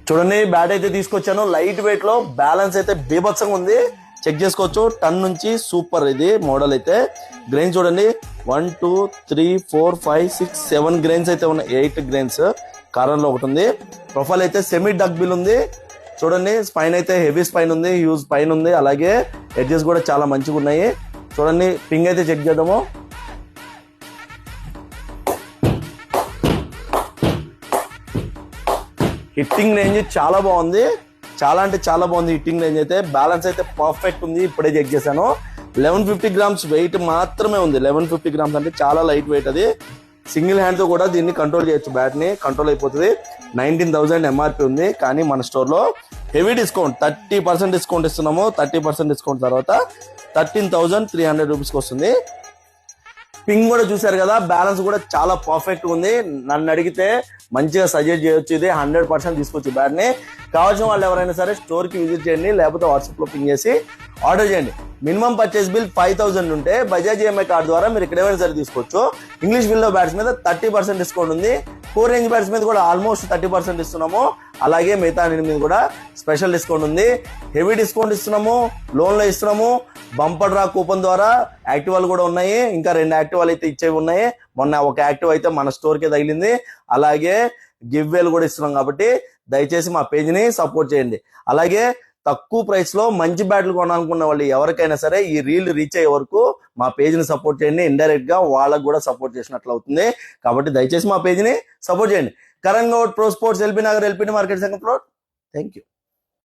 చూడండి బ్యాట్ అయితే తీసుకొచ్చాను, లైట్ వెయిట్ లో బ్యాలెన్స్ అయితే బీభత్సంగా ఉంది, చెక్ చేసుకోవచ్చు. టన్ నుంచి సూపర్ ఇది మోడల్ అయితే. గ్రెయిన్స్ చూడండి 1 2 3 4 5 6 7 గ్రెయిన్స్ అయితే ఉన్నాయి, 8 గ్రెయిన్స్ కారణంలో ఒకటి ఉంది. ప్రొఫైల్ అయితే సెమీ డక్ బిల్ ఉంది చూడండి. స్పైన్ అయితే హెవీ స్పైన్ ఉంది, హ్యూజ్ స్పైన్ ఉంది, అలాగే ఎడ్జెస్ కూడా చాలా మంచిగా ఉన్నాయి. చూడండి పింగ్ అయితే చెక్ చేద్దాము. హిట్టింగ్ రేంజ్ చాలా బాగుంది, చాలా అంటే చాలా బాగుంది హిట్టింగ్ రేంజ్ అయితే. బ్యాలెన్స్ అయితే పర్ఫెక్ట్ ఉంది, ఇప్పుడే చెక్ చేశాను. 1150 గ్రామ్స్ వెయిట్ మాత్రమే ఉంది. 1150 గ్రామ్స్ అంటే చాలా లైట్ వెయిట్. అది సింగిల్ హ్యాండ్ తో కూడా దీన్ని కంట్రోల్ చేయొచ్చు, బ్యాట్ ని కంట్రోల్ అయిపోతుంది. 19,000 ఎంఆర్పి ఉంది, కానీ మన స్టోర్ లో హెవీ డిస్కౌంట్ 30% డిస్కౌంట్ ఇస్తున్నాము. 30% డిస్కౌంట్ తర్వాత 13,300 రూపీస్కి వస్తుంది. పింగ్ కూడా చూసారు కదా, బ్యాలెన్స్ కూడా చాలా పర్ఫెక్ట్ ఉంది. నన్ను అడిగితే మంచిగా సజెస్ట్ చేయొచ్చు, ఇది 100% తీసుకోవచ్చు బ్యాట్ ని. కావాల్సిన వాళ్ళు ఎవరైనా సరే స్టోర్ కి విజిట్ చేయండి, లేకపోతే వాట్సాప్ లో పింగ్ చేసి ఆర్డర్ చేయండి. మినిమం పర్చేస్ బిల్ 5,000 ఉంటే బజాజ్ ఈఎంఐ కార్డు ద్వారా మీరు ఎక్కడైనా సరే తీసుకోవచ్చు. ఇంగ్లీష్ విల్లో బ్యాట్స్ మీద 30% డిస్కౌంట్ ఉంది. 4 రేంజ్ బ్యాట్స్ మీద కూడా ఆల్మోస్ట్ 30% ఇస్తున్నాము. అలాగే మిగతా అన్నిటి మీద కూడా స్పెషల్ డిస్కౌంట్ ఉంది. హెవీ డిస్కౌంట్ ఇస్తున్నాము, లోన్లో ఇస్తున్నాము. బంపర్ డ్రా కూపన్ ద్వారా యాక్టివాలు కూడా ఉన్నాయి, ఇంకా 2 యాక్టివాలు అయితే ఇచ్చేవి ఉన్నాయి. మొన్న ఒక యాక్టివ్ అయితే మన స్టోర్కే తగిలింది. అలాగే గివ్ వేలు కూడా ఇస్తున్నాం, కాబట్టి దయచేసి మా పేజ్ని సపోర్ట్ చేయండి. అలాగే తక్కువ ప్రైస్ లో మంచి బ్యాట్లు కొనాలనుకున్న వాళ్ళు ఎవరికైనా సరే ఈ రీల్ రీచ్ అయ్యే వరకు మా పేజ్ని సపోర్ట్ చేయండి. ఇండైరెక్ట్ గా వాళ్ళకు కూడా సపోర్ట్ చేసినట్లు అవుతుంది, కాబట్టి దయచేసి మా పేజ్ని సపోర్ట్ చేయండి. Karan Goud pro sports, LB Nagar, LP market సంఘం. Thank you.